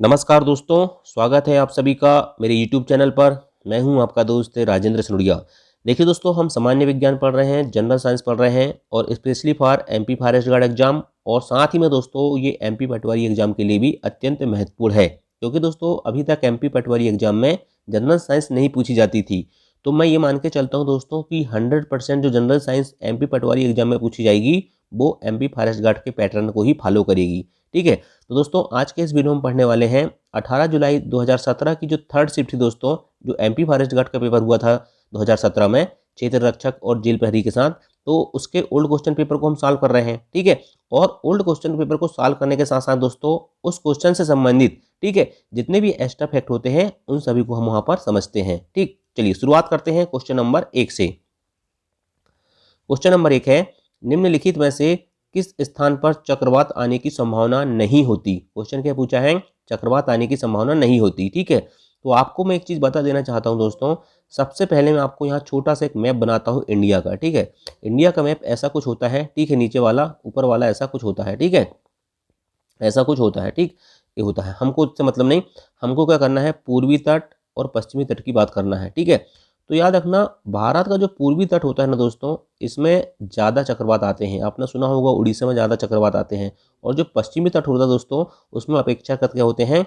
नमस्कार दोस्तों, स्वागत है आप सभी का मेरे YouTube चैनल पर। मैं हूं आपका दोस्त राजेंद्र सनुरिया। देखिए दोस्तों, हम सामान्य विज्ञान पढ़ रहे हैं, जनरल साइंस पढ़ रहे हैं और specially for MP forest guard exam. और साथ ही में दोस्तों ये MP पटवारी एग्जाम के लिए भी अत्यंत महत्वपूर्ण है, क्योंकि दोस्तों अभी तक MP पटवारी एग्जाम में जनरल साइंस नहीं पूछी जाती थी। तो मैं ये मान के चलता हूँ दोस्तों कि 100% जो जनरल साइंस MP पटवारी एग्जाम में पूछी जाएगी वो MP फॉरेस्ट गार्ड के पैटर्न को ही फॉलो करेगी। ठीक है, तो दोस्तों आज के इस वीडियो में पढ़ने वाले हैं 18 जुलाई 2017 की जो थर्ड शिफ्ट थी दोस्तों, जो MP फॉरेस्ट गार्ड का पेपर हुआ था 2017 में क्षेत्र रक्षक और जेल प्रहरी के साथ। तो उसके ओल्ड क्वेश्चन पेपर को हम सॉल्व कर रहे हैं। ठीक है, और ओल्ड क्वेश्चन पेपर को सॉल्व करने के साथ साथ दोस्तों उस क्वेश्चन से संबंधित ठीक है जितने भी एक्स्ट्रा फैक्ट होते हैं उन सभी को हम वहां पर समझते हैं। ठीक, चलिए शुरुआत करते हैं क्वेश्चन नंबर 1 से। क्वेश्चन नंबर 1 है, निम्नलिखित में से किस स्थान पर चक्रवात आने की संभावना नहीं होती। क्वेश्चन क्या पूछा है, चक्रवात आने की संभावना नहीं होती। ठीक है, तो आपको मैं एक चीज बता देना चाहता हूं दोस्तों। सबसे पहले मैं आपको यहाँ छोटा सा एक मैप बनाता हूँ इंडिया का। ठीक है, इंडिया का मैप ऐसा कुछ होता है। ठीक है, नीचे वाला ऊपर वाला ऐसा कुछ होता है। ठीक है, ऐसा कुछ होता है। ठीक, ये होता है। हमको उससे मतलब नहीं, हमको क्या करना है, पूर्वी तट और पश्चिमी तट की बात करना है। ठीक है, तो याद रखना भारत का जो पूर्वी तट होता है ना दोस्तों, इसमें ज़्यादा चक्रवात आते हैं। आपने सुना होगा उड़ीसा में ज़्यादा चक्रवात आते हैं। और जो पश्चिमी तट होता है दोस्तों, उसमें अपेक्षाकृत क्या होते हैं,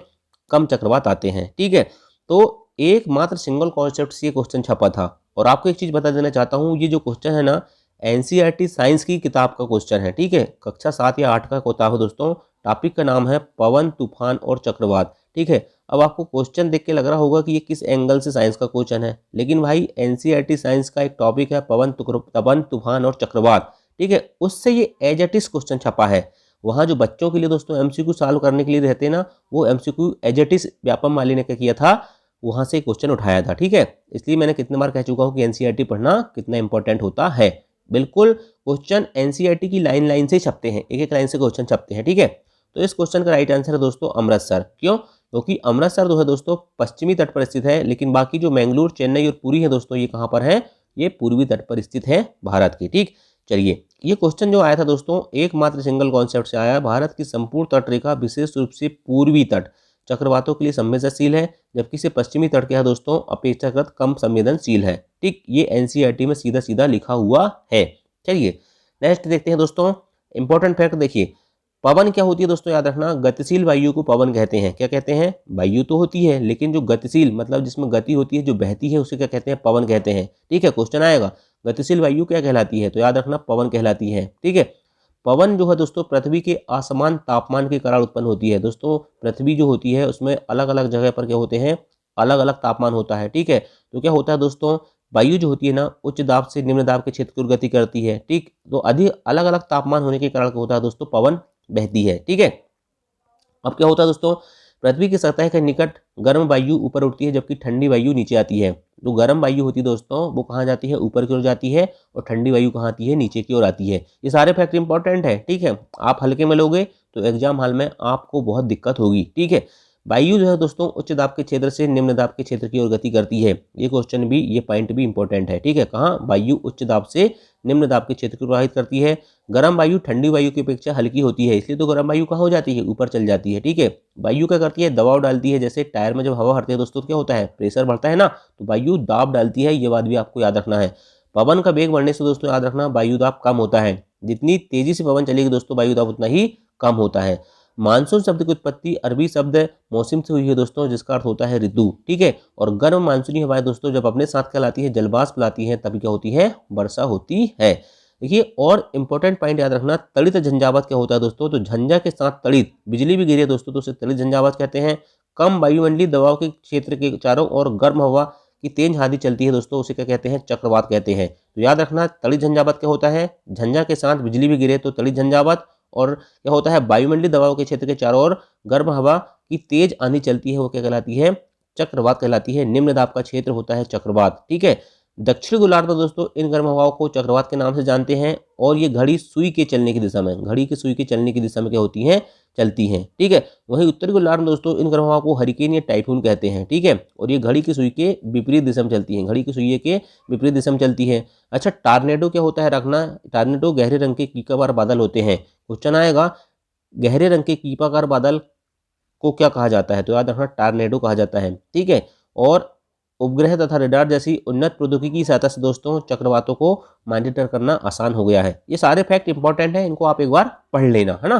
कम चक्रवात आते हैं। ठीक है, तो एकमात्र सिंगल कॉन्सेप्ट से ये क्वेश्चन छपा था। और आपको एक चीज़ बता देना चाहता हूँ, ये जो क्वेश्चन है ना NCERT साइंस की किताब का क्वेश्चन है। ठीक है, कक्षा 7 या 8 का किताब है दोस्तों। टॉपिक का नाम है पवन, तूफान और चक्रवात। ठीक है, अब आपको क्वेश्चन देख के लग रहा होगा कि ये किस एंगल से साइंस का क्वेश्चन है, लेकिन भाई NCERT साइंस का एक टॉपिक है पवन, तूफान और चक्रवात। ठीक है, उससे ये एज इट इज क्वेश्चन छपा है। वहाँ जो बच्चों के लिए दोस्तों MCQ सॉल्व करने के लिए रहते हैं ना, वो MCQ as it is Vyapam माली ने क्या किया था, वहाँ से क्वेश्चन उठाया था। ठीक है, इसलिए मैंने कितने बार कह चुका हूँ कि NCERT पढ़ना कितना इंपॉर्टेंट होता है। बिल्कुल क्वेश्चन NCERT की लाइन लाइन से छपते हैं, एक एक लाइन से क्वेश्चन छपते हैं। ठीक है, तो इस क्वेश्चन का राइट आंसर है दोस्तों अमृतसर। क्यों, क्योंकि अमृतसर जो है दोस्तों पश्चिमी तट पर स्थित है, लेकिन बाकी जो मैंगलोर, चेन्नई और पुरी है दोस्तों, ये कहाँ पर है, ये पूर्वी तट पर स्थित है भारत की। ठीक, चलिए ये क्वेश्चन जो आया था दोस्तों एकमात्र सिंगल कॉन्सेप्ट से आया। भारत की संपूर्ण तट रेखा विशेष रूप से पूर्वी तट चक्रवातों के लिए संवेदनशील है, जबकि से पश्चिमी तट क्या है दोस्तों, अपेक्षाकृत कम संवेदनशील है। ठीक, ये NCERT में सीधा सीधा लिखा हुआ है। चलिए नेक्स्ट देखते हैं दोस्तों। इंपॉर्टेंट फैक्ट देखिए, पवन क्या होती है दोस्तों, याद रखना गतिशील वायु को पवन कहते हैं। क्या कहते हैं, वायु तो होती है, लेकिन जो गतिशील मतलब जिसमें गति होती है, जो बहती है, उसे क्या कहते हैं, पवन कहते हैं। ठीक है, क्वेश्चन आएगा गतिशील वायु क्या कहलाती है, तो याद रखना पवन कहलाती है। ठीक है, पवन जो है दोस्तों पृथ्वी के असमान तापमान के कारण उत्पन्न होती है। दोस्तों पृथ्वी जो होती है उसमें अलग अलग जगह पर क्या होते हैं, अलग अलग तापमान होता है। ठीक है, तो क्या होता है दोस्तों, वायु जो होती है ना उच्च दाब से निम्न दाब के क्षेत्र की ओर गति करती है। ठीक, तो अधिक अलग अलग तापमान होने के कारण क्या होता है दोस्तों, पवन बहती है। ठीक है, अब क्या होता है दोस्तों, पृथ्वी की सतह के निकट गर्म वायु ऊपर उठती है, जबकि ठंडी वायु नीचे आती है। जो गर्म वायु होती है दोस्तों वो कहाँ जाती है, ऊपर की ओर जाती है, और ठंडी वायु कहाँ आती है, नीचे की ओर आती है। ये सारे फैक्टर इंपॉर्टेंट है। ठीक है, आप हल्के में लोगे तो एग्जाम हॉल में आपको बहुत दिक्कत होगी। ठीक है, वायु जो है दोस्तों उच्च दाब के क्षेत्र से निम्न दाब के क्षेत्र की ओर गति करती है। ये क्वेश्चन भी, ये पॉइंट भी इंपॉर्टेंट है। ठीक है, कहाँ, वायु उच्च दाब से निम्न दाब के क्षेत्र को प्रभावित करती है। गर्म वायु ठंडी वायु की अपेक्षा हल्की होती है, इसलिए तो गर्म वायु कहाँ हो जाती है, ऊपर चल जाती है। ठीक है, वायु क्या करती है, दबाव डालती है। जैसे टायर में जब हवा भरते हैं दोस्तों तो क्या होता है, प्रेशर बढ़ता है ना, तो वायु दाब डालती है। ये बात भी आपको याद रखना है। पवन का वेग बढ़ने से दोस्तों याद रखना वायु दाब कम होता है। जितनी तेजी से पवन चलेगी दोस्तों वायु दाब उतना ही कम होता है। मानसून शब्द की उत्पत्ति अरबी शब्द मौसम से हुई है दोस्तों, जिसका अर्थ होता है ऋतु। ठीक है, और गर्म मानसूनी हवाएं दोस्तों जब अपने साथ क्या लाती है, जलवाष्प लाती है, तभी क्या होती है, वर्षा होती है। देखिए और इंपॉर्टेंट पॉइंट याद रखना, तड़ित झंझावात क्या होता है दोस्तों, तो झंझा के साथ तड़ित बिजली भी गिरे दोस्तों तो उसे तड़ित झंझावात कहते हैं। कम वायुमंडलीय दबाव के क्षेत्र के चारों ओर गर्म हवा की तेज आंधी चलती है दोस्तों, उसे क्या कहते हैं, चक्रवात कहते हैं। तो याद रखना तड़ित झंझावात क्या होता है, झंझा के साथ बिजली भी गिरे तो तड़ित झंझावात। और क्या होता है, वायुमंडलीय दबाव के क्षेत्र के चारों ओर गर्म हवा की तेज आंधी चलती है, वो क्या कहलाती है, चक्रवात कहलाती है। निम्न दाब का क्षेत्र होता है चक्रवात। ठीक है, दक्षिण गोलार्ध में दोस्तों इन गर्म हवाओं को चक्रवात के नाम से जानते हैं। और ये घड़ी सुई के चलने की दिशा में, घड़ी की सुई के चलने की दिशा में क्या होती हैं, चलती हैं। ठीक है, वहीं उत्तरी गोलार्ध में दोस्तों इन गर्म हवाओं को हरिकेन या टाइफून कहते हैं। ठीक है, और ये घड़ी की सुई के विपरीत दिशा में चलती हैं, घड़ी की सुई के विपरीत दिशा में चलती है। अच्छा, टार्नेडो क्या होता है रखना, टार्नेडो गहरे रंग के कीकाकार बादल होते हैं। क्वेश्चन आएगा, गहरे रंग के कीपाकार बादल को क्या कहा जाता है, तो याद रखना टार्नेडो कहा जाता है, ठीक है। और उपग्रह तथा रडार जैसी उन्नत प्रौद्योगिकी की सहायता से दोस्तों चक्रवातों को मॉनिटर करना आसान हो गया है। ये सारे फैक्ट इंपॉर्टेंट है, इनको आप एक बार पढ़ लेना, है ना।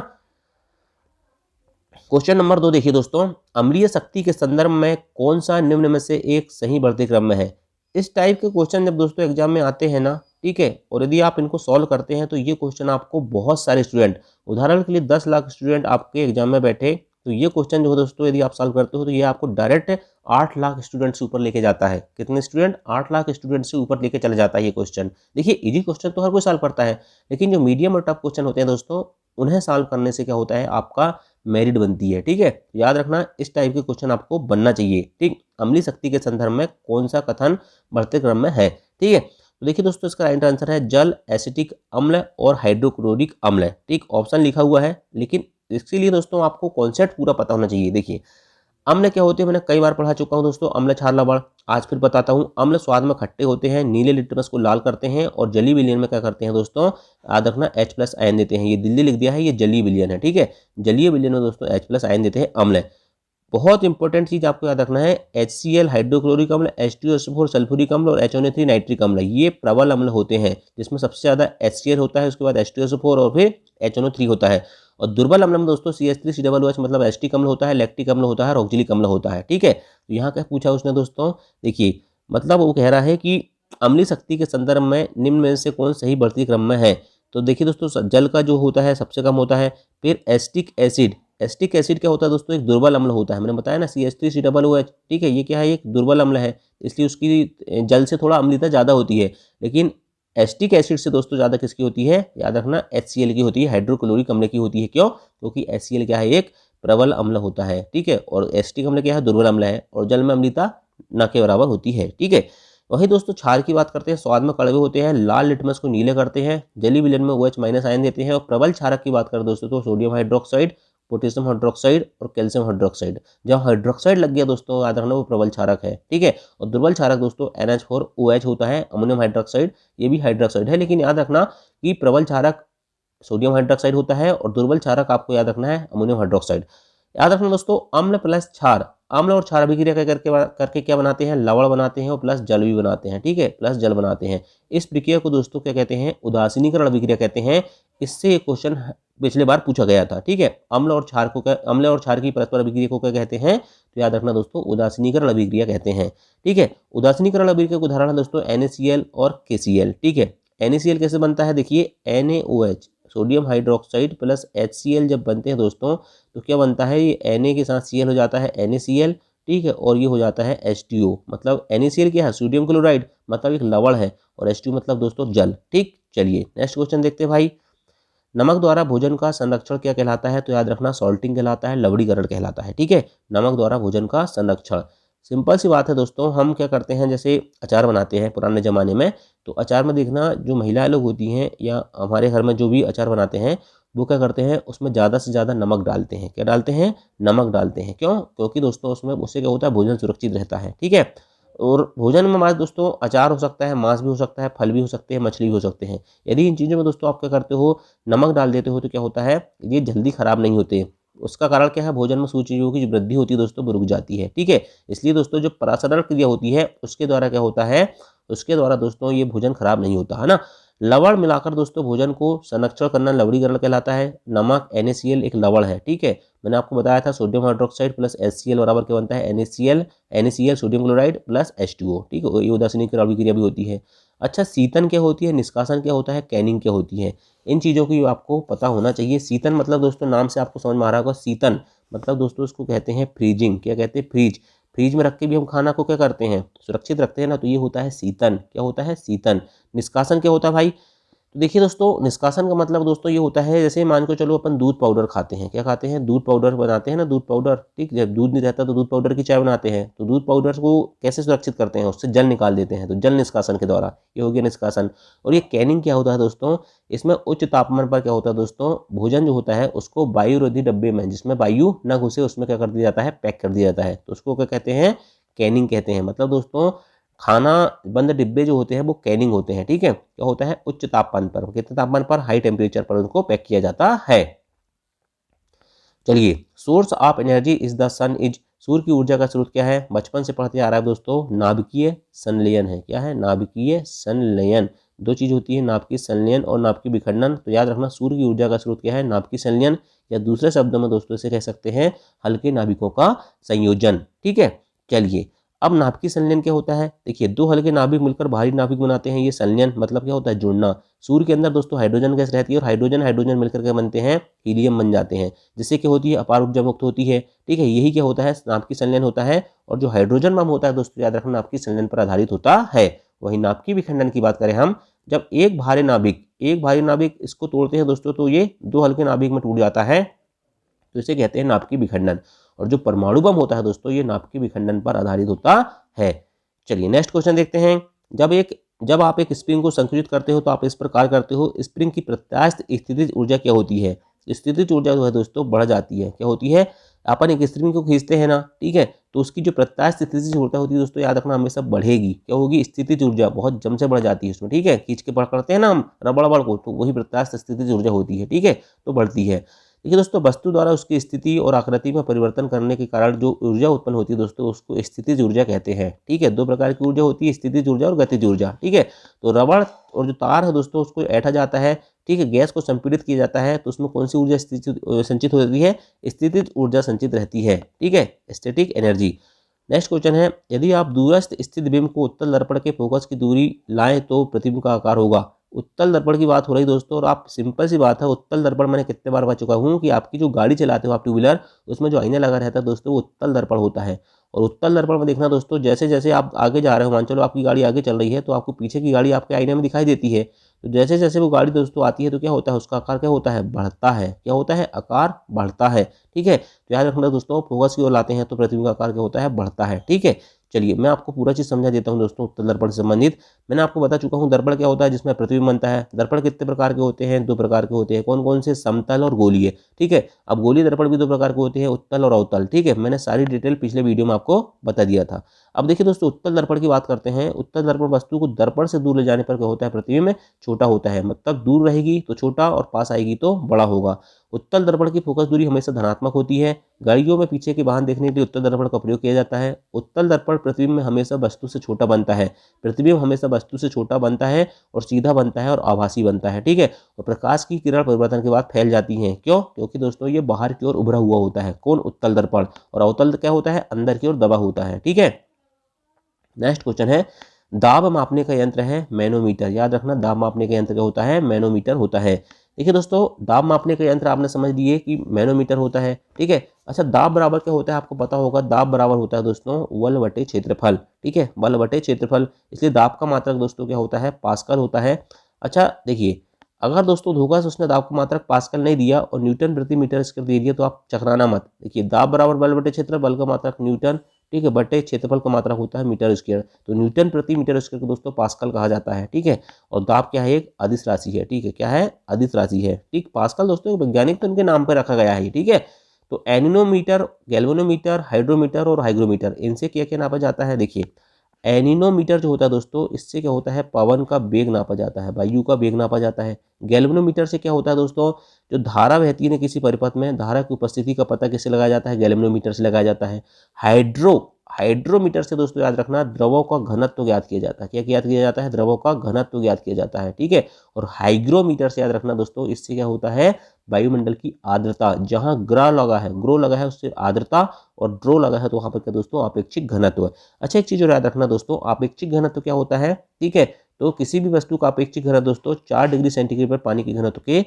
क्वेश्चन नंबर 2 देखिए दोस्तों, अम्लीय शक्ति के संदर्भ में कौन सा निम्न में से एक सही बढ़ती क्रम में है। इस टाइप के क्वेश्चन जब दोस्तों एग्जाम में आते हैं ना, ठीक है, और यदि आप इनको सॉल्व करते हैं तो ये क्वेश्चन आपको बहुत सारे स्टूडेंट, उदाहरण के लिए 10 लाख स्टूडेंट आपके एग्जाम में बैठे, तो ये क्वेश्चन जो है दोस्तों यदि आप सॉल्व करते हो तो ये आपको डायरेक्ट 8 लाख स्टूडेंट से ऊपर लेके जाता है। कितने स्टूडेंट? 8 लाख स्टूडेंट से ऊपर लेके चला जाता है ये क्वेश्चन। देखिए इजी क्वेश्चन तो हर कोई सॉल्व करता है, लेकिन जो मीडियम और टफ क्वेश्चन होते हैं दोस्तों, उन्हें सॉल्व करने से क्या होता है, आपका मेरिट बनती है, ठीक है। याद रखना इस टाइप के क्वेश्चन आपको बनना चाहिए, ठीक। अम्लीय शक्ति के संदर्भ में कौन सा कथन बढ़ते क्रम में है, ठीक है। तो देखिए दोस्तों इसका राइट आंसर है जल, एसिटिक अम्ल और हाइड्रोक्लोरिक अम्ल, ठीक। ऑप्शन लिखा हुआ है, लेकिन इसके लिए दोस्तों आपको कॉन्सेप्ट पूरा पता होना चाहिए। देखिए अम्ल क्या होते हैं, मैंने कई बार पढ़ा चुका हूं दोस्तों, अम्ल क्षार लवण। आज फिर बताता हूं। अम्ल स्वाद में खट्टे होते हैं, नीले लिटमस को लाल करते हैं, और जलीय विलयन में क्या करते हैं दोस्तों, याद रखना H+ आयन देते हैं। ये दिल्ली लिख दिया है, ये जलीय विलयन है, ठीक है। जलीय विलयन में दोस्तों H+ आयन देते हैं अम्ल। बहुत इंपॉर्टेंट चीज आपको याद रखना है, HCl हाइड्रोक्लोरिक अम्ल, H2SO4 सल्फ्यूरिक अम्ल और HNO3 नाइट्रिक अम्ल, ये प्रबल अम्ल होते हैं, जिसमें सबसे ज्यादा HCl होता है, उसके बाद H2SO4 और फिर HNO3 होता है। और दुर्बल अम्ल में दोस्तों CH3COOH मतलब एस्टिक अम्ल होता है, लैक्टिक अम्ल होता है और ऑक्जेलिक अम्ल होता है, ठीक है। तो यहाँ क्या पूछा उसने दोस्तों, देखिए मतलब वो कह रहा है कि अम्लीय शक्ति के संदर्भ में निम्न में से कौन सही बढ़ती क्रम में है। तो देखिए दोस्तों जल का जो होता है सबसे कम होता है, फिर एस्टिक एसिड, एस्टिक एसिड क्या होता है दोस्तों, एक दुर्बल अम्ल होता है, मैंने बताया ना CH3COOH, ठीक है। ये क्या है, एक दुर्बल अम्ल है, इसलिए उसकी जल से थोड़ा अम्लता ज़्यादा होती है। लेकिन एस्टिक एसिड से दोस्तों ज़्यादा किसकी होती है, याद रखना HCl की होती है, हाइड्रोक्लोरिक अम्ल की होती है। क्यों? क्योंकि HCl क्या है, एक प्रबल अम्ल होता है, ठीक है। और एस्टिक अम्ल क्या है, दुर्बल अम्ल है, और जल में अम्लता न के बराबर होती है, ठीक है। वही दोस्तों क्षार की बात करते हैं, स्वाद में कड़वे होते हैं, लाल लिटमस को नीले करते हैं, जलीय विलयन में OH- आयन देते हैं। और प्रबल क्षारक की बात करें दोस्तों तो सोडियम हाइड्रोक्साइड, पोटेशियम हाइड्रोक्साइड और कैल्शियम हाइड्रोक्साइड। जब हाइड्रोक्साइड लग गया दोस्तों याद रखना वो प्रबल क्षारक है, ठीक है। और दुर्बल क्षारक दोस्तों NH4OH होता है, अमोनियम हाइड्रोक्साइड, ये भी हाइड्रोक्साइड है, लेकिन याद रखना कि प्रबल क्षारक सोडियम हाइड्रोक्साइड होता है और दुर्बल क्षारक आपको याद रखना है अमोनियम हाइड्रोक्साइड। याद रखना दोस्तों अम्ल प्लस क्षार, अम्ल और क्षार अभिक्रिया करके क्या बनाते हैं, लवण बनाते हैं और प्लस जल भी बनाते हैं, ठीक है, प्लस जल बनाते हैं। इस प्रक्रिया को दोस्तों क्या कहते हैं, उदासीनीकरण अभिक्रिया कहते हैं। इससे एक क्वेश्चन पिछले बार पूछा गया था, ठीक है। अम्ल और क्षार की परस्पर अभिक्रिया को क्या कहते हैं, तो याद रखना दोस्तों उदासीनीकरण अभिक्रिया कहते हैं, ठीक है। उदासीनीकरण अभिक्रिया का उदाहरण है दोस्तों NaCl और KCl, ठीक है। NaCl कैसे बनता है, देखिए NaOH sodium hydroxide plus HCl जब बनते हैं दोस्तों तो क्या बनता है, ये Na के साथ Cl हो जाता है NaCl, ठीक है। और ये हो जाता है H2O, मतलब NaCl क्या है, सोडियम क्लोराइड, मतलब एक लवण है, और H2 मतलब दोस्तों जल, ठीक। चलिए नेक्स्ट क्वेश्चन देखते हैं भाई। नमक द्वारा भोजन का संरक्षण क्या कहलाता है, तो याद रखना सॉल्टिंग कहलाता है, लवणीकरण कहलाता है, ठीक है। नमक द्वारा भोजन का संरक्षण, सिंपल सी बात है दोस्तों। हम क्या करते हैं, जैसे अचार बनाते हैं पुराने ज़माने में, तो अचार में देखना जो महिलाएं लोग होती हैं या हमारे घर में जो भी अचार बनाते हैं वो क्या करते हैं, उसमें ज़्यादा से ज़्यादा नमक डालते हैं। क्या डालते हैं, नमक डालते हैं। क्यों? क्योंकि दोस्तों उसमें उससे क्या होता है, भोजन सुरक्षित रहता है, ठीक है। और भोजन में मांस दोस्तों अचार हो सकता है, मांस भी हो सकता है, फल भी हो सकते हैं, मछली भी हो सकते हैं। यदि इन चीज़ों में दोस्तों आप क्या करते हो, नमक डाल देते हो, तो क्या होता है, ये जल्दी खराब नहीं होते। उसका कारण क्या है, भोजन में सूक्ष्मजीवों की जो वृद्धि होती है दोस्तों वो रुक जाती है, ठीक है। इसलिए दोस्तों जो परासरण क्रिया होती है उसके द्वारा क्या होता है, उसके द्वारा दोस्तों ये भोजन खराब नहीं होता है ना। लवण मिलाकर दोस्तों भोजन को संरक्षण करना लवणीकरण कहलाता है। नमक NaCl एक लवण है, ठीक है। मैंने आपको बताया था सोडियम हाइड्रोक्साइड प्लस HCl बराबर क्या बनता है, NaCl sodium chloride plus H2O, ठीक है। ये उदासीनीकरण अभिक्रिया भी होती है। अच्छा शीतन क्या होती है, निष्कासन क्या होता है, कैनिंग क्या होती है, इन चीज़ों की आपको पता होना चाहिए। शीतन मतलब दोस्तों नाम से आपको समझ में आ रहा होगा, शीतन मतलब दोस्तों इसको कहते हैं फ्रीजिंग। क्या कहते हैं, फ्रीज। फ्रीज में रख के भी हम खाना को क्या करते हैं, सुरक्षित रखते हैं ना, तो ये होता है शीतन। क्या होता है, शीतन। निष्कासन क्या होता है भाई, तो देखिए दोस्तों निष्कासन का मतलब दोस्तों ये होता है, जैसे मान के चलो अपन दूध पाउडर खाते हैं, क्या खाते हैं, दूध पाउडर बनाते हैं ना, दूध पाउडर, ठीक। जब दूध नहीं रहता तो दूध पाउडर की चाय बनाते हैं, तो दूध पाउडर को कैसे सुरक्षित करते हैं, उससे जल निकाल देते हैं, तो जल निष्कासन के द्वारा, ये हो गया निष्कासन। और ये कैनिंग क्या होता है दोस्तों, इसमें उच्च तापमान पर क्या होता है दोस्तों, भोजन जो होता है उसको वायुरोधी डब्बे में, जिसमें वायु न घुसे, उसमें क्या कर दिया जाता है, पैक कर दिया जाता है, तो उसको क्या कहते हैं, कैनिंग कहते हैं। मतलब दोस्तों खाना बंद डिब्बे जो होते हैं वो कैनिंग होते हैं, ठीक है। क्या होता है, उच्च तापमान पर, कितने तापमान पर, हाई टेम्परेचर पर उनको पैक किया जाता है। चलिए, source of energy is the sun is, सूर्य की ऊर्जा का स्रोत क्या है? बचपन से पढ़ते आ रहा है दोस्तों, नाभिकीय संलयन है। क्या है? नाभिकीय संलयन। दो चीज होती है, नाभिकीय संलयन और नाभिकीय विखंडन। तो याद रखना, सूर्य की ऊर्जा का स्रोत क्या है? नाभिकीय संलयन, या दूसरे शब्दों में दोस्तों इसे कह सकते हैं हल्के नाभिकों का संयोजन। ठीक है, चलिए, अब नाभिकीय संलयन क्या होता है? देखिए, दो हल्के नाभिक मिलकर भारी नाभिक बनाते हैं, ये संलयन मतलब क्या होता है? जुड़ना। सूर्य के अंदर दोस्तों हाइड्रोजन गैस रहती है, और हाइड्रोजन हाइड्रोजन मिलकर क्या बनते हैं? हीलियम बन जाते हैं, जिससे क्या होती है? अपार ऊर्जा मुक्त होती है। ठीक है, यही क्या होता है? नाभिकीय संलयन होता है। और जो हाइड्रोजन बम होता है दोस्तों, याद रखना, नाभिकीय संलयन पर आधारित होता है। वही नाभिकीय विखंडन की बात करें हम, जब एक भारी नाभिक इसको तोड़ते हैं दोस्तों, तो ये दो हल्के नाभिक में टूट जाता है, तो इसे कहते हैं नाभिकीय विखंडन। और जो परमाणु बम होता है दोस्तों, ये नाभिकीय विखंडन पर आधारित होता है। चलिए, नेक्स्ट क्वेश्चन देखते हैं। जब आप एक स्प्रिंग को संकुचित करते हो तो आप इस प्रकार करते हो, स्प्रिंग की प्रत्यास्थ स्थितिज ऊर्जा क्या होती है? स्थितिज ऊर्जा जो है दोस्तों बढ़ जाती है। क्या होती है? अपन एक स्प्रिंग को खींचते हैं ना, ठीक है, तो उसकी जो प्रत्यास्थ स्थितिज ऊर्जा होती है दोस्तों, याद रखना, हमेशा बढ़ेगी। क्या होगी? स्थितिज ऊर्जा बहुत जम से बढ़ जाती है उसमें। ठीक है, खींच के करते हैं ना हम रबड़ को, तो वही प्रत्यास्थ स्थितिज ऊर्जा होती है। ठीक है, तो बढ़ती है। देखिए दोस्तों, वस्तु द्वारा उसकी स्थिति और आकृति में परिवर्तन करने के कारण जो ऊर्जा उत्पन्न होती है दोस्तों, उसको स्थितिज ऊर्जा कहते हैं। ठीक है, दो प्रकार की ऊर्जा होती है, स्थितिज ऊर्जा और गतिज ऊर्जा। ठीक है, तो रबड़ और जो तार है दोस्तों, उसको ऐंठा जाता है। ठीक है, गैस को संपीड़ित किया जाता है, तो उसमें कौन सी ऊर्जा संचित होती है? स्थितिज ऊर्जा संचित रहती है। ठीक है, स्टैटिक एनर्जी। नेक्स्ट क्वेश्चन है, यदि आप दूरस्थ स्थित बिंब को उत्तल दर्पण के फोकस की दूरी लाएं तो प्रतिबिंब का आकार होगा। उत्तल दर्पण की बात हो रही दोस्तों, और आप सिंपल सी बात है, उत्तल दर्पण मैंने कितने बार बता चुका हूँ कि आपकी जो गाड़ी चलाते हो आप टू व्हीलर, उसमें जो आईना लगा रहता है दोस्तों, वो उत्तल दर्पण होता है। और उत्तल दर्पण में देखना दोस्तों, जैसे जैसे आप आगे जा रहे हो, मान चलो आपकी गाड़ी आगे चल रही है, तो आपको पीछे की गाड़ी आपके आईने में दिखाई देती है। तो जैसे जैसे वो गाड़ी दोस्तों आती है, तो क्या होता है? उसका आकार क्या होता है? बढ़ता है। क्या होता है? आकार बढ़ता है। ठीक है, तो याद रखना दोस्तों, फोकस की ओर लाते हैं तो प्रतिबिंब का आकार क्या होता है? बढ़ता है। ठीक है, चलिए मैं आपको पूरा चीज समझा देता हूं दोस्तों उत्तल दर्पण से संबंधित। मैंने आपको बता चुका हूं दर्पण क्या होता है, जिसमें प्रतिबिंब बनता है। दर्पण कितने प्रकार के होते हैं? दो प्रकार के होते हैं। कौन कौन से? समतल और गोलीय। ठीक है, अब गोलीय दर्पण भी दो प्रकार के होते हैं, उत्तल और अवतल। ठीक है, मैंने सारी डिटेल पिछले वीडियो में आपको बता दिया था। अब देखिए दोस्तों, उत्तल दर्पण की बात करते हैं। उत्तल दर्पण वस्तु को दर्पण से दूर ले जाने पर क्या होता है? प्रतिबिंब छोटा होता है, मतलब दूर रहेगी तो छोटा और पास आएगी तो बड़ा होगा। उत्तल दर्पण की फोकस दूरी हमेशा धनात्मक होती है। गाड़ियों में पीछे के वाहन देखने के लिए उत्तल दर्पण का प्रयोग किया जाता है। उत्तल दर्पण प्रतिबिंब में हमेशा वस्तु से छोटा बनता है। प्रतिबिंब हमेशा वस्तु से छोटा बनता है और सीधा बनता है और आभासी बनता है। ठीक है, और प्रकाश की किरण परिवर्तन के बाद फैल जाती हैं। क्यों? क्योंकि दोस्तों ये बाहर की ओर उभरा हुआ होता है। कौन? उत्तल दर्पण। और अवतल क्या होता है? अंदर की ओर दबा होता है। ठीक है, नेक्स्ट क्वेश्चन है, दाब मापने का यंत्र है मैनोमीटर। याद रखना, दाब मापने का यंत्र क्या होता है? मैनोमीटर होता है। देखिए दोस्तों, दाब मापने का यंत्र आपने समझ लिए कि मैनोमीटर होता है। ठीक है, अच्छा, दाब बराबर क्या होता है? आपको पता होगा, दाब बराबर होता है दोस्तों बल बटे क्षेत्रफल। ठीक है, बल बटे क्षेत्रफल, इसलिए दाब का मात्रक दोस्तों क्या होता है? पास्कल होता है। अच्छा देखिए, अगर दोस्तों धोखा से उसने दाब का मात्रक पास्कल नहीं दिया और न्यूटन प्रति मीटर स्क्वायर दे दिया, तो आप चकराना मत। देखिए, दाब बराबर बल बटे क्षेत्र, बल का मात्रक न्यूटन, ठीक है, बटे क्षेत्रफल का मात्रक होता है मीटर स्क्वायर, तो न्यूटन प्रति मीटर स्क्वायर को दोस्तों पास्कल कहा जाता है। ठीक है, और दाब क्या है? एक अदिश राशि है। ठीक है, क्या है? अदिश राशि है। ठीक, पास्कल दोस्तों वैज्ञानिक तो उनके नाम पर रखा गया है। ठीक है, तो एनिनोमीटर, गैल्वेनोमीटर, हाइड्रोमीटर और हाइग्रोमीटर, इनसे क्या क्या नापा जाता है? देखिए, एनिनोमीटर जो होता है दोस्तों, इससे क्या होता है? पवन का वेग नापा जाता है, वायु का वेग नापा जाता है। गैल्वेनोमीटर से क्या होता है दोस्तों? जो धारा बहती है ना किसी परिपथ में, धारा की उपस्थिति का पता किससे लगाया जाता है? गैल्वेनोमीटर से लगाया जाता है। हाइड्रोमीटर से दोस्तों याद रखना, द्रवों का घनत्व ज्ञात किया जाता है। क्या ज्ञात किया जाता है? द्रवों का घनत्व ज्ञात किया जाता है। ठीक है, और हाइग्रोमीटर से याद रखना दोस्तों, इससे क्या होता है? वायुमंडल की आर्द्रता, जहां ग्रो लगा है उससे आर्द्रता, और ड्रो लगा है तो वहां पर क्या दोस्तों? आपेक्षिक घनत्व। अच्छा, एक चीज और याद रखना दोस्तों, आपेक्षिक घनत्व क्या होता है? ठीक है, तो किसी भी वस्तु का आपेक्षिक घनत्व दोस्तों 4 डिग्री सेंटीग्रेड पर पानी के घनत्व के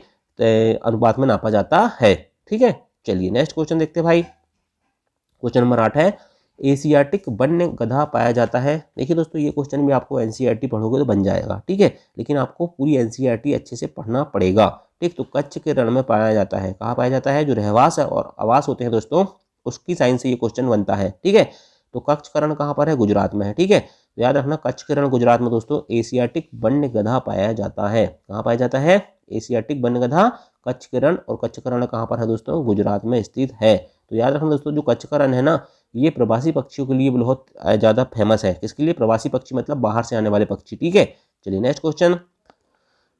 अनुपात में नापा जाता है। ठीक है, चलिए नेक्स्ट क्वेश्चन देखते हैं भाई। क्वेश्चन नंबर 8 है, एशियाटिक वन्य गधा पाया जाता है। देखिए दोस्तों, ये क्वेश्चन भी आपको एनसीईआरटी पढ़ोगे तो बन जाएगा। ठीक है, लेकिन आपको पूरी एनसीईआरटी अच्छे से पढ़ना पड़ेगा। ठीक, तो कच्छ के रण में पाया जाता है। कहाँ पाया जाता है? जो रहवास है और आवास होते हैं दोस्तों, उसकी साइंस से ये क्वेश्चन बनता है। ठीक है, तो कच्छ का रण कहाँ पर है? गुजरात में है। ठीक है, तो याद रखना, कच्छ के रण गुजरात में दोस्तों एशियाटिक वन्य गधा पाया जाता है। कहाँ पाया जाता है? एशियाटिक वन्य गधा कच्छ के रण, और कच्छ का रण कहाँ पर है दोस्तों? गुजरात में स्थित है। तो याद रखना दोस्तों, जो कच्छ का रण है ना, ये प्रवासी पक्षियों के लिए बहुत ज़्यादा फेमस है। किसके लिए? प्रवासी पक्षी, मतलब बाहर से आने वाले पक्षी। ठीक है, चलिए नेक्स्ट क्वेश्चन।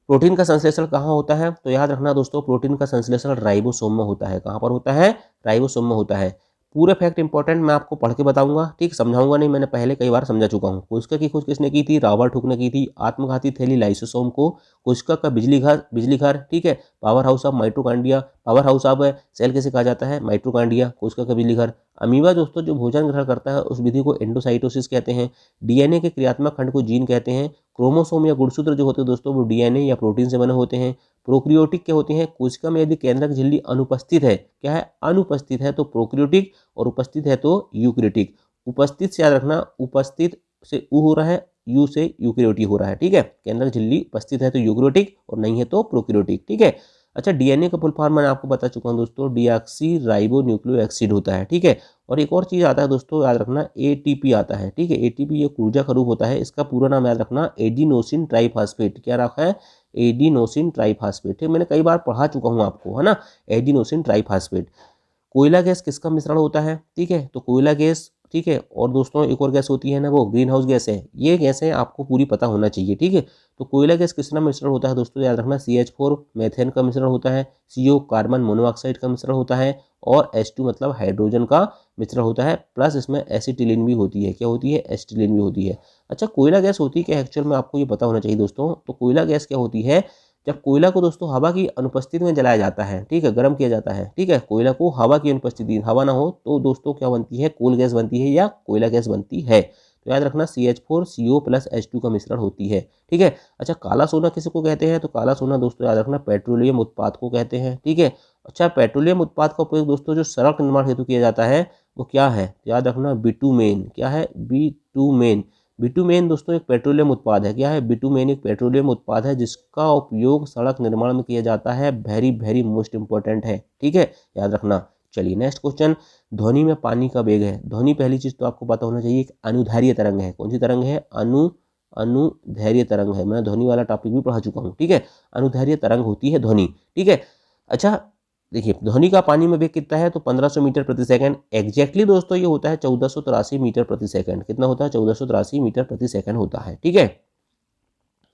प्रोटीन का संश्लेषण कहाँ होता है? तो याद रखना दोस्तों, प्रोटीन का संश्लेषण राइबोसोम में होता है। कहाँ पर होता है? राइबोसोम में होता है। पूरे फैक्ट इंपॉर्टेंट मैं आपको पढ़ के बताऊंगा, ठीक, समझाऊंगा नहीं, मैंने पहले कई बार समझा चुका हूँ। कोशिका की खोज किसने की थी? रॉबर्ट हुक ने की थी। आत्मघाती थैली लाइसोसोम को कोशिका का बिजली घर, ठीक है, power house of mitochondria, power house of cell किसे कहा जाता है? माइटोकॉन्ड्रिया, कोशिका का बिजली घर। अमीबा दोस्तों जो भोजन ग्रहण करता है उस विधि को एंडोसाइटोसिस कहते हैं। डीएनए के क्रियात्मक खंड को जीन कहते हैं। क्रोमोसोम या गुणसूत्र जो होते हैं दोस्तों वो डीएनए या प्रोटीन से बने होते हैं। प्रोक्रियोटिक क्या होते हैं? कोशिका में यदि केंद्रक झिल्ली अनुपस्थित है, क्या है? अनुपस्थित है तो प्रोक्रियोटिक, और उपस्थित है तो यूक्रियोटिक। उपस्थित से याद रखना, उपस्थित से उ हो रहा है, यू से यूक्रियोटिक हो रहा है, ठीक है। केंद्रक झिल्ली उपस्थित है तो यूक्रियोटिक और नहीं है तो प्रोक्रियोटिक, ठीक है। अच्छा, डीएनए का फुल फॉर्म मैंने आपको बता चुका हूँ दोस्तों, डीऑक्सी राइबो न्यूक्लियो एक्सिड होता है, ठीक है। और एक और चीज आता है दोस्तों, याद रखना, एटीपी आता है, ठीक है। एटीपी एक ऊर्जा का रूप होता है। इसका पूरा नाम याद रखना, एडिनोसिन ट्राइफॉस्फेट। क्या रखा है? एडिनोसिन ट्राइफॉस्फेट, ठीक, मैंने कई बार पढ़ा चुका हूँ आपको, है ना, एडिनोसिन ट्राइफॉस्फेट। कोयला गैस किसका मिश्रण होता है? ठीक है, तो कोयला गैस, ठीक है। और दोस्तों एक और गैस होती है ना, वो ग्रीन हाउस गैस है। ये गैसें आपको पूरी पता होना चाहिए, ठीक है। तो कोयला गैस किसका मिश्रण होता है दोस्तों? याद रखना, CH4 मेथेन का मिश्रण होता है, CO कार्बन मोनोऑक्साइड का मिश्रण होता है, और H2 मतलब हाइड्रोजन का मिश्रण होता है, प्लस इसमें एसिटिलीन भी होती है। क्या होती है? एसिटिलीन भी होती है। अच्छा, कोयला गैस होती है क्या एक्चुअल में, आपको ये पता होना चाहिए दोस्तों। तो कोयला गैस क्या होती है? जब कोयला को दोस्तों हवा की अनुपस्थिति में जलाया जाता है, ठीक है, गर्म किया जाता है, ठीक है, कोयला को हवा की अनुपस्थिति, हवा ना हो तो दोस्तों क्या बनती है? कोल गैस बनती है या कोयला गैस बनती है। तो याद रखना, CH4 CO प्लस H2 का मिश्रण होती है, ठीक है। अच्छा, काला सोना किसको कहते हैं? तो काला सोना दोस्तों याद रखना, पेट्रोलियम उत्पाद को कहते हैं, ठीक है। अच्छा, पेट्रोलियम उत्पाद का उपयोग दोस्तों जो सड़क निर्माण हेतु किया जाता है वो क्या है? याद रखना, बिटुमेन। क्या है? बिटुमेन। बिटुमेन दोस्तों एक पेट्रोलियम उत्पाद है। क्या है? बिटुमेन एक पेट्रोलियम उत्पाद है जिसका उपयोग सड़क निर्माण में किया जाता है। वेरी वेरी मोस्ट इंपॉर्टेंट है, ठीक है, याद रखना। चलिए नेक्स्ट क्वेश्चन, ध्वनि में पानी का वेग है। ध्वनि पहली चीज तो आपको पता होना चाहिए, एक अनुदैर्घ्य तरंग है। कौन सी तरंग है? अनुदैर्घ्य तरंग है। मैं ध्वनि वाला टॉपिक भी पढ़ा चुका हूँ, ठीक है। अनुदैर्घ्य तरंग होती है ध्वनि, ठीक है। अच्छा देखिए, ध्वनि का पानी में वेग कितना है? तो 1500 मीटर प्रति सेकंड। एग्जैक्टली दोस्तों ये होता है 1483 मीटर प्रति सेकंड। कितना होता है? 1483 मीटर प्रति सेकंड होता है, ठीक है।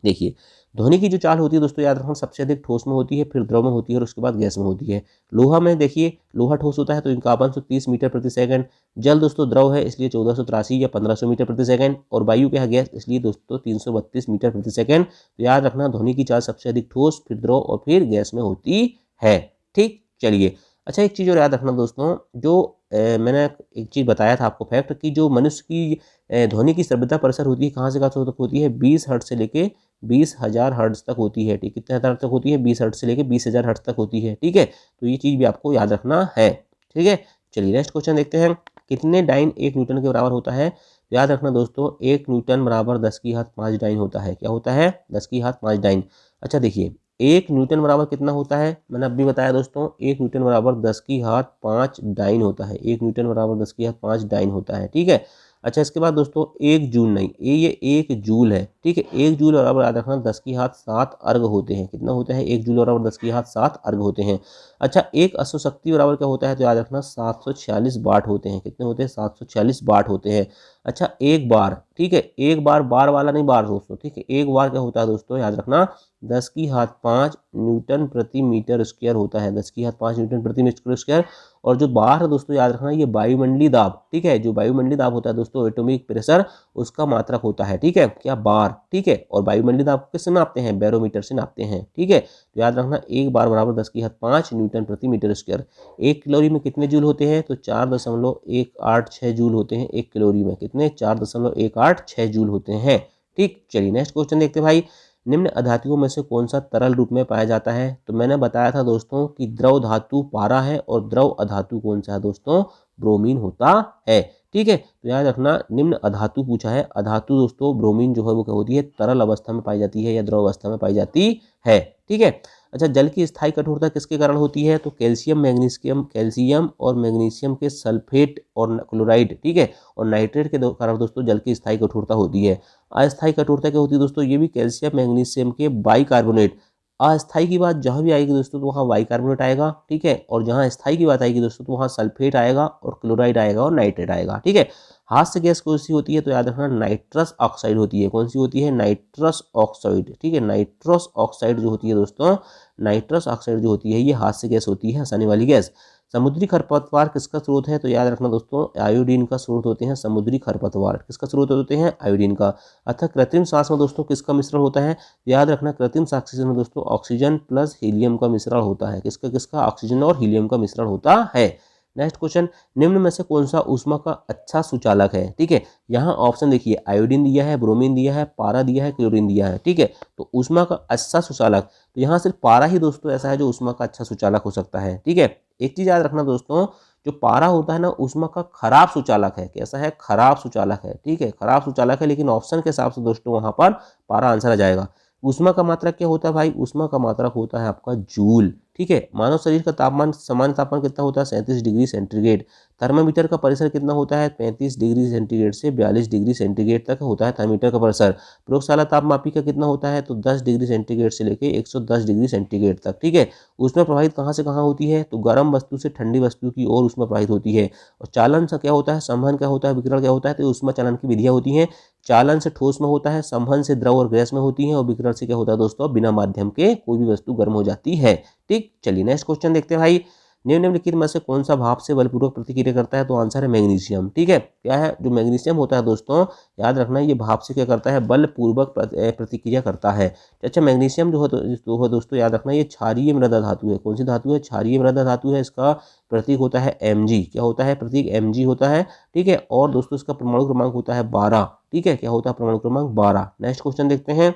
देखिए, ध्वनि की जो चाल होती है दोस्तों याद रखना, सबसे अधिक ठोस में होती है, फिर द्रव में होती है और उसके बाद गैस में होती है। लोहा में देखिए, लोहा ठोस होता है तो इनका 530 मीटर प्रति सेकंड। जल दोस्तों द्रव है इसलिए 1483 या 1500 मीटर प्रति सेकंड। और वायु क्या है? गैस, इसलिए दोस्तों 332 मीटर प्रति सेकंड। तो याद रखना, ध्वनि की चाल सबसे अधिक ठोस, फिर द्रव और फिर गैस में होती है, ठीक। चलिए, अच्छा एक चीज़ और याद रखना दोस्तों, जो मैंने एक चीज़ बताया था आपको फैक्ट, कि जो मनुष्य की ध्वनि की श्रव्यता परिसर होती है कहाँ से कहाँ तक होती है? 20 हर्ट्ज से लेके 20,000 हर्ट्ज तक होती है, ठीक। कितने हज़ार तक होती है? 20 हर्ट्ज से लेके 20,000 हर्ट्ज तक होती है, ठीक है। तो ये चीज़ भी आपको याद रखना है, ठीक है। चलिए नेक्स्ट क्वेश्चन देखते हैं, कितने डाइन 1 न्यूटन के बराबर होता है? तो याद रखना दोस्तों, 1 न्यूटन बराबर 10 की घात 5 डाइन होता है। क्या होता है? 10 की घात 5 डाइन। अच्छा देखिए, 1 न्यूटन बराबर कितना होता है? मैंने अभी बताया दोस्तों, 1 न्यूटन बराबर 10 की घात 5 डाइन होता है। 1 न्यूटन बराबर 10 की घात 5 डाइन होता है, ठीक है। अच्छा, इसके बाद दोस्तों 1 जूल नहीं, ये 1 जूल है, ठीक है। 1 जूल बराबर याद रखना 10 की घात 7 अर्घ होते हैं। कितना होता है? 1 जूल बराबर 10 की घात 7 अर्घ होते हैं। अच्छा, एक अश्वशक्ति बराबर क्या होता है? तो याद रखना 746 वाट होते हैं। कितने होते हैं? 746 वाट होते हैं। अच्छा, एक बार, ठीक है, एक बार, बार वाला नहीं, बार दोस्तों, ठीक है। एक बार क्या होता है दोस्तों? याद रखना 10 की घात 5 न्यूटन प्रति मीटर स्क्वायर होता है। 10 की घात 5 न्यूटन प्रति मीटर स्क्वायर। और जो बार है दोस्तों याद रखना, ये वायुमंडलीय दाब, ठीक है। जो वायुमंडलीय दाब होता है दोस्तों, एटॉमिक प्रेशर, उसका मात्रक होता है, ठीक है। क्या? बार, ठीक है। और वायुमंडलीय दाब किससे नापते हैं? बैरोमीटर से नापते हैं, ठीक है। तो याद रखना, एक बार बराबर 10 की घात 5 न्यूटन प्रति मीटर स्क्वायर। 1 कैलोरी में कितने जूल होते हैं? तो 4.186 जूल होते हैं। 1 कैलोरी में कितने? 4.186 जूल होते हैं, ठीक। चलिए नेक्स्ट क्वेश्चन देखते हैं भाई, निम्न अधातुओं में से कौन सा तरल रूप में पाया जाता है? तो मैंने बताया था दोस्तों कि द्रव धातु पारा है और द्रव अधातु कौन सा है दोस्तों? ब्रोमीन होता है, ठीक है। तो याद रखना, निम्न अधातु पूछा है। अधातु दोस्तों ब्रोमीन जो है वो क्या होती है? तरल अवस्था में पाई जाती है या द्रव अवस्था में पाई जाती है, ठीक है। अच्छा, जल की स्थायी कठोरता किसके कारण होती है? तो कैल्शियम और मैग्नीशियम के सल्फेट और क्लोराइड, ठीक है, और नाइट्रेट के कारण दोस्तों जल की स्थायी कठोरता होती है। अस्थायी कठोरता क्या होती है दोस्तों? ये भी कैल्शियम मैग्नीशियम के बाइकार्बोनेट। अस्थायी की बात जहाँ भी आएगी दोस्तों तो वहाँ बाइकार्बोनेट आएगा, ठीक है। और जहाँ स्थायी की बात आएगी दोस्तों तो वहाँ सल्फेट आएगा और क्लोराइड आएगा और नाइट्रेट आएगा, ठीक है। हास्य गैस कौन सी होती है, तो याद रखना नाइट्रस ऑक्साइड होती है। कौन सी होती है, नाइट्रस ऑक्साइड, ठीक है। नाइट्रस ऑक्साइड जो होती है दोस्तों, नाइट्रस ऑक्साइड जो होती है ये हास्य गैस होती है, हंसाने वाली गैस। समुद्री खरपतवार किसका स्रोत है, तो याद रखना दोस्तों आयोडीन का स्रोत होते हैं समुद्री खरपतवार। किसका स्रोत होते हैं, आयोडीन का। अतः कृत्रिम सांस में दोस्तों किसका मिश्रण होता है, याद रखना कृत्रिम ऑक्सीजन में दोस्तों ऑक्सीजन प्लस हीलियम का मिश्रण होता है। किसका किसका, ऑक्सीजन और हीलियम का मिश्रण होता है। नेक्स्ट क्वेश्चन, निम्न में से कौन सा ऊष्मा का अच्छा सुचालक है, ठीक है। यहाँ ऑप्शन देखिए, आयोडीन दिया है, ब्रोमीन दिया है, पारा दिया है, क्लोरीन दिया है, ठीक है। तो ऊष्मा का अच्छा सुचालक, तो यहाँ सिर्फ पारा ही दोस्तों ऐसा है जो ऊष्मा का अच्छा सुचालक हो सकता है, ठीक है। एक चीज याद रखना दोस्तों, जो पारा होता है ना ऊष्मा का खराब सुचालक है। कैसा है, खराब सुचालक है, ठीक है, खराब सुचालक है। लेकिन ऑप्शन के हिसाब से दोस्तों वहां पर पारा आंसर आ जाएगा। ऊष्मा का मात्रक क्या होता है भाई, ऊष्मा का मात्रक होता है आपका जूल, ठीक है। मानव शरीर का तापमान, सामान्य तापमान कितना होता है, 37 डिग्री सेंटीग्रेड। थर्मामीटर का परिसर कितना होता है, 35 डिग्री सेंटीग्रेड से 42 डिग्री सेंटीग्रेड तक होता है थर्मामीटर का परिसर। प्रयोगशाला तापमापी का कितना होता है, तो 10 डिग्री सेंटीग्रेड से लेके 110 डिग्री सेंटीग्रेड तक, ठीक है। उसमें प्रभावित कहाँ से कहाँ होती है, तो गर्म वस्तु से ठंडी वस्तु की ओर उसमें प्रभावित होती है। और चालन से क्या होता है, संवहन क्या होता है, विकिरण क्या होता है, तो उसमें चालन की विधियां होती हैं। चालन से ठोस में होता है, संवहन से द्रव और गैस में होती है, और विकिरण से क्या होता है दोस्तों, बिना माध्यम के कोई भी वस्तु गर्म हो जाती है, ठीक। चलिए नेक्स्ट क्वेश्चन देखते हैं भाई, निम्नलिखित में से कौन सा भाप से बलपूर्वक प्रतिक्रिया करता है, तो आंसर है मैग्नीशियम, ठीक है। क्या है, जो मैग्नीशियम होता है दोस्तों, याद रखना ये भाप से क्या करता है, बलपूर्वक प्रतिक्रिया करता है। अच्छा, मैग्नीशियम जो है दोस्तों याद रखना ये क्षारीय मृदा धातु है। कौन सी धातु है, क्षारीय मृदा धातु है। इसका प्रतीक होता है Mg। क्या होता है, प्रतीक Mg होता है, ठीक है। और दोस्तों इसका परमाणु क्रमांक होता है 12, ठीक है। क्या होता है, परमाणु क्रमांक 12। नेक्स्ट क्वेश्चन देखते हैं,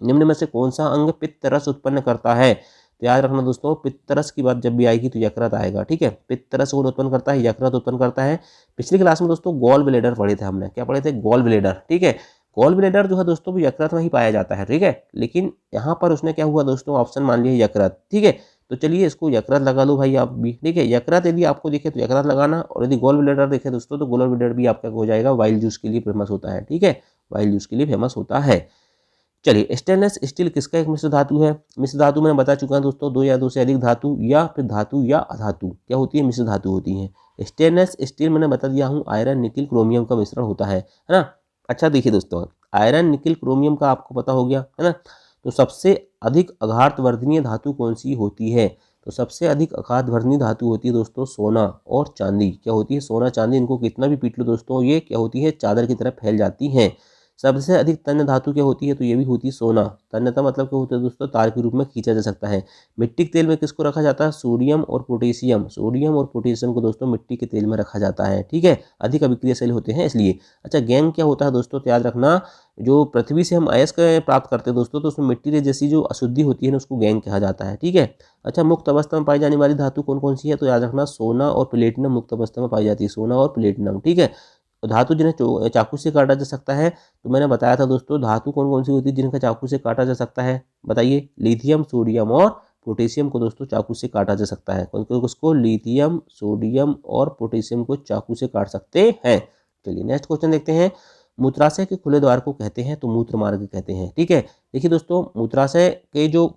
निम्न में से कौन सा अंग पित्त रस उत्पन्न करता है, तो याद रखना दोस्तों पित्त रस की बात जब भी आएगी तो यकृत आएगा, ठीक है। पित्त रस कौन उत्पन्न करता है, यकृत उत्पन्न करता है। पिछली क्लास में दोस्तों गॉल ब्लेडर पढ़े थे हमने, क्या पढ़े थे, गॉल ब्लेडर, ठीक है। गॉल ब्लेडर जो है दोस्तों वो यकृत में ही पाया जाता है, ठीक है। लेकिन यहाँ पर उसने क्या हुआ दोस्तों, ऑप्शन मान लिया यकृत, ठीक है। तो चलिए इसको यकृत लगा लो भाई आप भी, ठीक है। यकृत यदि आपको दिखे तो यकृत लगाना, और यदि गॉल ब्लेडर देखे दोस्तों तो गॉल ब्लेडर भी आपका हो जाएगा, वाइल जूस के लिए फेमस होता है, ठीक है, वाइल जूस के लिए फेमस होता है। चलिए, स्टेनलेस स्टील किसका एक मिश्र धातु है। मिश्र धातु मैंने बता चुका हूं दोस्तों, दो या दो से अधिक धातु या फिर धातु या अधातु क्या होती है, मिश्र धातु होती है। स्टेनलेस स्टील मैंने बता दिया हूं आयरन निकिल क्रोमियम का मिश्रण होता है ना। अच्छा देखिए दोस्तों, आयरन निकिल क्रोमियम का आपको पता हो गया है ना। तो सबसे अधिक आघातवर्धनीय धातु कौन सी होती है, तो सबसे अधिक आघातवर्धनीय धातु होती है दोस्तों सोना और चांदी। क्या होती है, सोना चांदी, इनको कितना भी पीट लो दोस्तों ये क्या होती है, चादर की तरह फैल जाती हैं। सबसे अधिक तन्य धातु क्या होती है, तो ये भी होती है सोना। तन्यता मतलब क्या होता है दोस्तों, तार के रूप में खींचा जा सकता है। मिट्टी के तेल में किसको रखा जाता है, सोडियम और पोटेशियम। सोडियम और पोटेशियम को दोस्तों मिट्टी के तेल में रखा जाता है, ठीक है, अधिक अभिक्रियाशील होते हैं इसलिए। अच्छा, गैंग क्या होता है दोस्तों, तो याद रखना जो पृथ्वी से हम अयस्क प्राप्त करते हैं दोस्तों, तो उसमें मिट्टी जैसी जो अशुद्धि होती है ना उसको गैंग कहा जाता है, ठीक है। अच्छा, मुक्त अवस्था में पाई जाने वाली धातु कौन कौन सी है, तो याद रखना सोना और प्लेटिनम मुक्त अवस्था में पाई जाती है, सोना और प्लेटिनम, ठीक है। तो धातु जिन्हें चाकू से काटा जा सकता है, तो मैंने बताया था दोस्तों धातु कौन कौन सी होती है जिनका चाकू से काटा जा सकता है, बताइए। लिथियम, सोडियम और पोटेशियम को दोस्तों चाकू से काटा जा सकता है। उसको लिथियम, सोडियम और पोटेशियम को चाकू से काट सकते हैं। चलिए नेक्स्ट क्वेश्चन देखते हैं, मूत्राशय के खुले द्वार को कहते हैं तो मूत्र मार्ग कहते हैं, ठीक है। देखिए दोस्तों, मूत्राशय के जो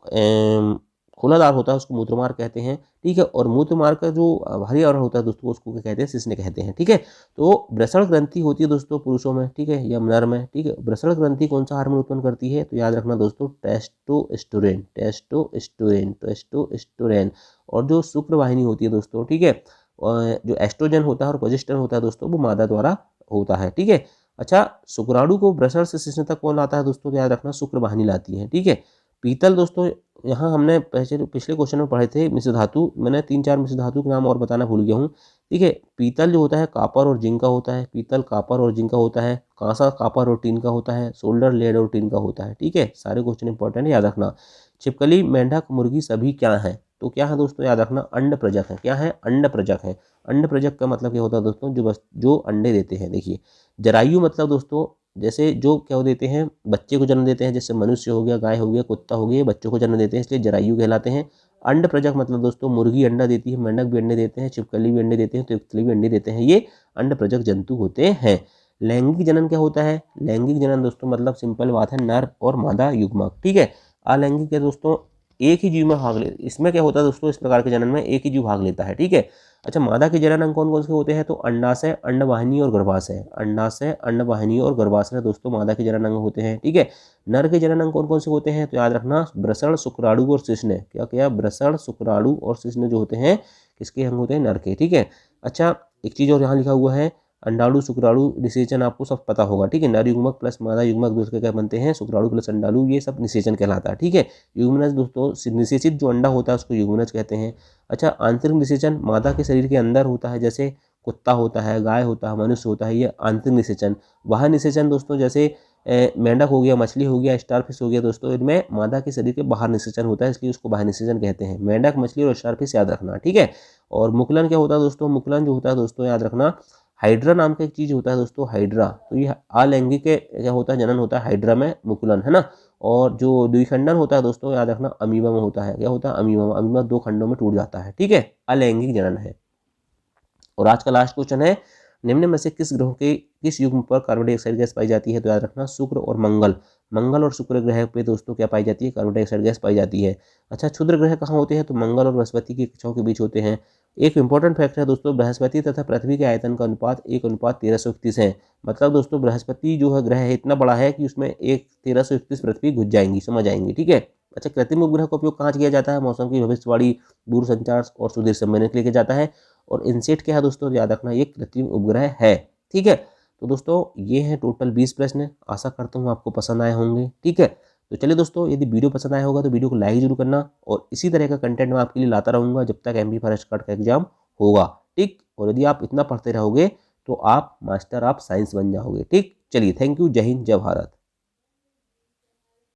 खुला द्वार होता है उसको मूत्रमार्ग कहते हैं, ठीक है। और मूत्रमार्ग का जो बाहरी आवरण होता है दोस्तों उसको क्या कहते हैं, शिश्न कहते हैं, ठीक है। तो वृषण ग्रंथि होती है दोस्तों पुरुषों में, ठीक है, या नर में, ठीक है। वृषण ग्रंथि कौन सा हार्मोन उत्पन्न करती है, तो याद रखना दोस्तों टेस्टोस्टेरोन, टेस्टोस्टेरोन, टेस्टोस्टेरोन। और जो शुक्र वाहिनी होती है दोस्तों, ठीक है, जो एस्ट्रोजन होता है और प्रोजेस्टेरोन होता है दोस्तों वो मादा द्वारा होता है, ठीक है। अच्छा, शुक्राणु को वृषण से शिश्न तक कौन लाता है दोस्तों, याद रखना शुक्र वाहिनी लाती है, ठीक है। पीतल दोस्तों, यहाँ हमने पिछले क्वेश्चन में पढ़े थे मिश्र धातु, मैंने 3-4 मिश्र धातु के नाम और बताना भूल गया हूँ, ठीक है। पीतल जो होता है कापर और जिंक का होता है, पीतल कापर और जिंक का होता है। कांसा कापर और टीन का होता है। सोल्डर लेड और टीन का होता है, ठीक है। सारे क्वेश्चन इंपॉर्टेंट है, याद रखना। छिपकली, मेंढक, मुर्गी सभी क्या है, तो क्या है दोस्तों, याद रखना अंड प्रजक है। क्या है, अंड प्रजक है। अंड प्रजक का मतलब क्या होता है दोस्तों, जो अंडे देते हैं। देखिए, जरायु मतलब दोस्तों जैसे जो क्या देते हैं, बच्चे को जन्म देते हैं, जैसे मनुष्य हो गया, गाय हो गया, कुत्ता हो गया, बच्चों को जन्म देते हैं, इसलिए जरायु कहलाते हैं। अंड प्रजक मतलब दोस्तों मुर्गी अंडा देती है, मेंढक भी अंडे देते हैं, छिपकली भी अंडे देते हैं, तो तितली भी अंडे देते हैं, ये अंड प्रजक जंतु होते हैं। लैंगिक जनन क्या होता है, लैंगिक जनन दोस्तों मतलब सिंपल बात है, नर और मादा युग्मक, ठीक है। अलैंगिक है दोस्तों, एक ही जीव में भाग ले, इसमें क्या होता है दोस्तों, इस प्रकार के जनन में एक ही जीव भाग लेता है, ठीक है। अच्छा, मादा के जनन अंग कौन कौन से होते हैं, तो अंडाशय, अंडवाहिनी और गर्भाशय। अंडाशय, अंडवाहिनी और गर्भाशय दोस्तों मादा के जनन अंग होते हैं, ठीक है। नर के जनन अंग कौन कौन से होते हैं, तो याद रखना वृषण, शुक्राणु और शिश्न। क्या क्या, वृषण, शुक्राणु और शिश्न जो होते हैं किसके अंग होते हैं, नर के, ठीक है। अच्छा, एक चीज और यहाँ लिखा हुआ है, अंडाणु शुक्राणु निषेचन आपको सब पता होगा, ठीक है। नर युग्मक प्लस मादा युग्मक दूसरे क्या बनते हैं, शुक्राणु प्लस अंडाणु, ये सब निषेचन कहलाता है, ठीक है। युग्मनज दोस्तों, निषेचित जो अंडा होता है उसको युग्मनज कहते हैं। अच्छा, आंतरिक निषेचन मादा के शरीर के अंदर होता है, जैसे कुत्ता होता है, गाय होता है, मनुष्य होता है, ये आंतरिक निषेचन। बाहर निषेचन दोस्तों, जैसे मेंढक हो गया, मछली हो गया, स्टारफिश हो गया दोस्तों, इनमें मादा के शरीर के बाहर निषेचन होता है, इसलिए उसको बाहर निषेचन कहते हैं। मेंढक, मछली और स्टारफिश याद रखना, ठीक है। और मुकुलन क्या होता है दोस्तों, मुकुलन जो होता है दोस्तों याद रखना, हाइड्रा नाम का एक चीज होता है दोस्तों, हाइड्रा। तो ये अलैंगिक क्या होता है, जनन होता है हाइड्रा में, मुकुलन, है ना। और जो द्विखंडन होता है दोस्तों याद रखना, अमीबा में होता है। क्या होता है, अमीबा में। अमीबा 2 खंडों में टूट जाता है, ठीक है, अलैंगिक जनन है। और आज का लास्ट क्वेश्चन है, निम्न में से किस ग्रह के किस युग्म पर कार्बन डाइऑक्साइड गैस पाई जाती है, तो याद रखना शुक्र और मंगल। मंगल और शुक्र ग्रह पे दोस्तों क्या पाई जाती है, कार्बन डाइऑक्साइड गैस पाई जाती है। अच्छा, क्षुद्र ग्रह कहाँ होते हैं, तो मंगल और बृहस्पति की कक्षाओं के बीच होते हैं। एक इंपॉर्टेंट फैक्ट है दोस्तों, बृहस्पति तथा पृथ्वी के आयतन का अनुपात 1:1331 है। मतलब दोस्तों बृहस्पति जो है ग्रह है इतना बड़ा है कि उसमें 1:1331 पृथ्वी घुस जाएंगी, समझ आएंगी, ठीक है। अच्छा, कृत्रिम उपग्रह का उपयोग कहाँ किया जाता है, मौसम की भविष्यवाणी, दूरसंचार और सुदूर संबंध के लिए किया जाता है। और इनसेट क्या है दोस्तों, याद रखना ये कृत्रिम उपग्रह है, ठीक है। तो दोस्तों ये है टोटल 20 प्रश्न, आशा करता हूँ आपको पसंद आए होंगे, ठीक है। तो चलिए दोस्तों, यदि वीडियो पसंद आया होगा तो वीडियो को लाइक जरूर करना, और इसी तरह का कंटेंट मैं आपके लिए लाता रहूँगा जब तक MP फॉरेस्ट गार्ड का एग्जाम होगा, ठीक। और यदि आप इतना पढ़ते रहोगे तो आप मास्टर ऑफ साइंस बन जाओगे, ठीक। चलिए, थैंक यू, जय हिंद, जय भारत।